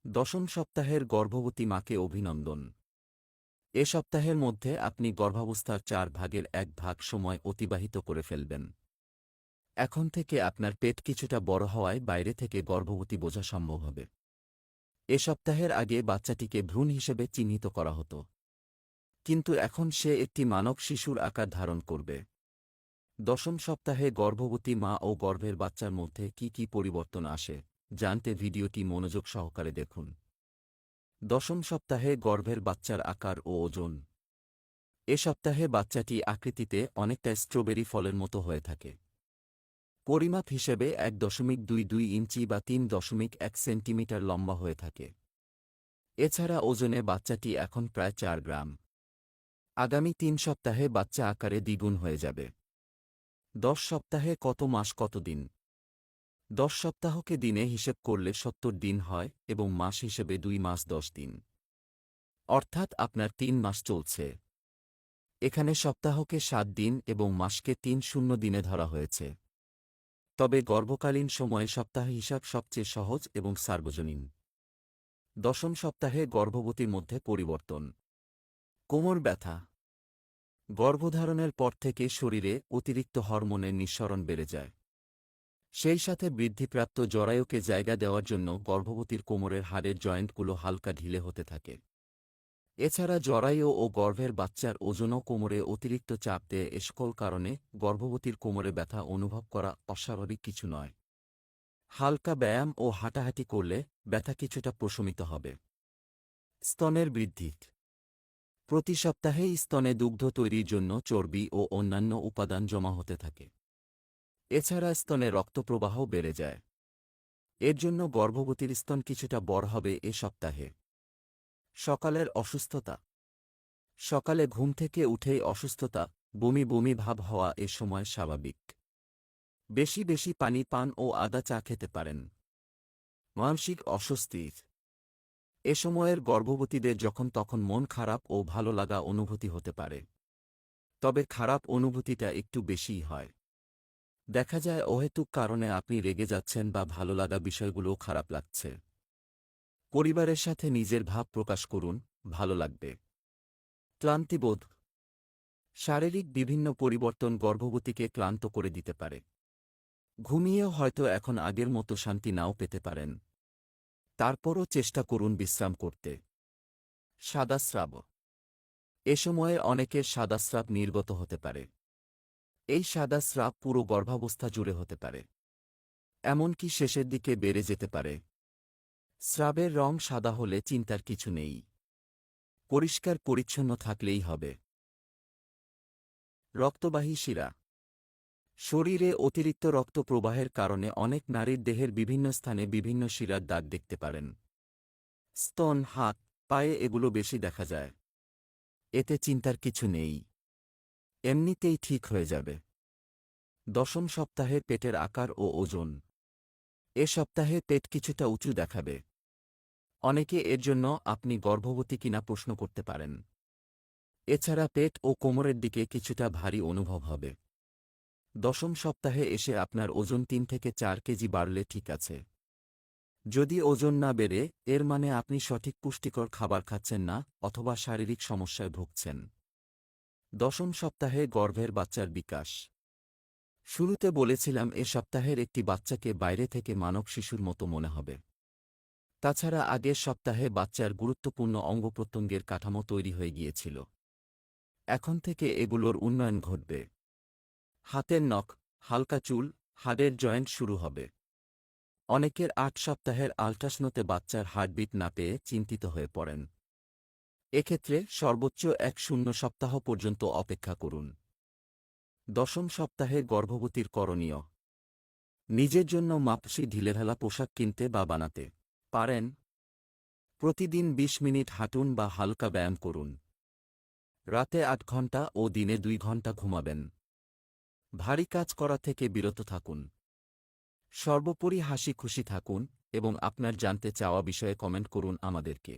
দশম সপ্তাহের গর্ভবতী মাকে অভিনন্দন। এ সপ্তাহের মধ্যে আপনি গর্ভাবস্থার 1/4 সময় অতিবাহিত করে ফেলবেন। এখন থেকে আপনার পেট কিছুটা বড় হওয়ায় বাইরে থেকে গর্ভবতী বোঝা সম্ভব হবে। এ সপ্তাহের আগে বাচ্চাটিকে ভ্রূণ হিসেবে চিহ্নিত করা হতো, কিন্তু এখন সে একটি মানব শিশুর আকার ধারণ করবে। দশম সপ্তাহে গর্ভবতী মা ও গর্ভের বাচ্চার মধ্যে কি কি পরিবর্তন আসে জানতে ভিডিওটি মনোযোগ সহকারে দেখুন। দশম সপ্তাহে গর্ভের বাচ্চার আকার ও ওজন। এ সপ্তাহে বাচ্চাটি আকৃতিতে অনেকটা স্ট্রবেরি ফলের মতো হয়ে থাকে। পরিমাপ হিসেবে 1.22 ইঞ্চি বা 3.1 সেন্টিমিটার লম্বা হয়ে থাকে। এছাড়া ওজনে বাচ্চাটি এখন প্রায় 4 গ্রাম। আগামী 3 সপ্তাহে বাচ্চা আকারে দ্বিগুণ হয়ে যাবে। 10 সপ্তাহে কত মাস কত দিন? 10 সপ্তাহকে দিনে হিসেব করলে 70 দিন হয় এবং মাস হিসেবে 2 মাস 10 দিন। অর্থাৎ আপনার 3 মাস চলছে। এখানে সপ্তাহকে 7 দিন এবং মাসকে 3 দিনে ধরা হয়েছে। তবে গর্ভকালীন সময়ে সপ্তাহ হিসাব সবচেয়ে সহজ এবং সার্বজনীন। দশম সপ্তাহে গর্ভবতীর মধ্যে পরিবর্তন। কোমর ব্যথা। গর্ভধারণের পর থেকে শরীরে অতিরিক্ত হরমোনের নিঃসরণ বেড়ে যায়। সেই সাথে বৃদ্ধিপ্রাপ্ত জরায়ুকে জায়গা দেওয়ার জন্য গর্ভবতীর কোমরের হাড়ের জয়েন্টগুলো হালকা ঢিলে হতে থাকে। এছাড়া জরায়ু ও গর্ভের বাচ্চার ওজনও কোমরে অতিরিক্ত চাপ দেয়। এ সকল কারণে গর্ভবতীর কোমরে ব্যথা অনুভব করা অস্বাভাবিক কিছু নয়। হালকা ব্যায়াম ও হাঁটাহাঁটি করলে ব্যথা কিছুটা প্রশমিত হবে। স্তনের বৃদ্ধি। প্রতি সপ্তাহেই স্তনে দুগ্ধ তৈরির জন্য চর্বি ও অন্যান্য উপাদান জমা হতে থাকে। এছাড়া স্তনে রক্তপ্রবাহ বেড়ে যায়। এর জন্য গর্ভবতীর স্তন কিছুটা বড় হবে এ সপ্তাহে। সকালের অসুস্থতা। সকালে ঘুম থেকে উঠেই অসুস্থতা, বমি বমি ভাব হওয়া এ সময় স্বাভাবিক। বেশি বেশি পানি পান ও আদা চা খেতে পারেন। মানসিক অস্বস্তির। এ সময়ের গর্ভবতীদের যখন তখন মন খারাপ ও ভালো লাগা অনুভূতি হতে পারে। তবে খারাপ অনুভূতিটা একটু বেশিই হয়। দেখা যায় অহেতুক কারণে আপনি রেগে যাচ্ছেন বা ভালো লাগা বিষয়গুলোও খারাপ লাগছে। পরিবারের সাথে নিজের ভাব প্রকাশ করুন, ভালো লাগবে। ক্লান্তিবোধ। শারীরিক বিভিন্ন পরিবর্তন গর্ভবতীকে ক্লান্ত করে দিতে পারে। ঘুমিয়েও হয়তো এখন আগের মতো শান্তি নাও পেতে পারেন। তারপরও চেষ্টা করুন বিশ্রাম করতে। সাদাস্রাব। এ সময়ে অনেকের সাদাস্রাব নির্গত হতে পারে। এই সাদাস্রাব পুরো গর্ভাবস্থা জুড়ে হতে পারে, এমনকি শেষের দিকে বেড়ে যেতে পারে। স্রাবের রং সাদা হলে চিন্তার কিছু নেই, পরিষ্কার পরিচ্ছন্ন থাকলেই হবে। রক্তবাহী শিরা। শরীরে অতিরিক্ত রক্ত প্রবাহের কারণে অনেক নারীর দেহের বিভিন্ন স্থানে বিভিন্ন শিরার দাগ দেখতে পারেন। স্তন, হাত, পায়ে এগুলো বেশি দেখা যায়। এতে চিন্তার কিছু নেই, এমনিতেই ঠিক হয়ে যাবে। দশম সপ্তাহে পেটের আকার ও ওজন। এ সপ্তাহে পেট কিছুটা উঁচু দেখাবে। অনেকে এর জন্য আপনি গর্ভবতী কিনা প্রশ্ন করতে পারেন। এছাড়া পেট ও কোমরের দিকে কিছুটা ভারী অনুভব হবে। দশম সপ্তাহে এসে আপনার ওজন 3 থেকে 4 কেজি বাড়লে ঠিক আছে। যদি ওজন না বেড়ে, এর মানে আপনি সঠিক পুষ্টিকর খাবার খাচ্ছেন না অথবা শারীরিক সমস্যায় ভুগছেন। দশম সপ্তাহে গর্ভের বাচ্চার বিকাশ। শুরুতে বলেছিলাম এ সপ্তাহের একটি বাচ্চাকে বাইরে থেকে মানব শিশুর মতো মনে হবে। তাছাড়া আগের সপ্তাহে বাচ্চার গুরুত্বপূর্ণ অঙ্গপ্রত্যঙ্গের কাঠামো তৈরি হয়ে গিয়েছিল। এখন থেকে এগুলোর উন্নয়ন ঘটবে। হাতের নখ, হালকা চুল, হাড়ের জয়েন্ট শুরু হবে। অনেকের 8 সপ্তাহের আল্ট্রাসাউন্ডে বাচ্চার হার্টবিট না পেয়ে চিন্তিত হয়ে পড়েন। এক্ষেত্রে সর্বোচ্চ 10 সপ্তাহ পর্যন্ত অপেক্ষা করুন। দশম সপ্তাহে গর্ভবতীর করণীয়। নিজের জন্য মাপসি ঢিলেঢালা পোশাক কিনতে বা বানাতে পারেন। প্রতিদিন 20 মিনিট হাঁটুন বা হালকা ব্যায়াম করুন। রাতে 8 ঘণ্টা ও দিনে 2 ঘণ্টা ঘুমাবেন। ভারী কাজ করা থেকে বিরত থাকুন। সর্বোপরি হাসি খুশি থাকুন এবং আপনার জানতে চাওয়া বিষয়ে কমেন্ট করুন আমাদেরকে।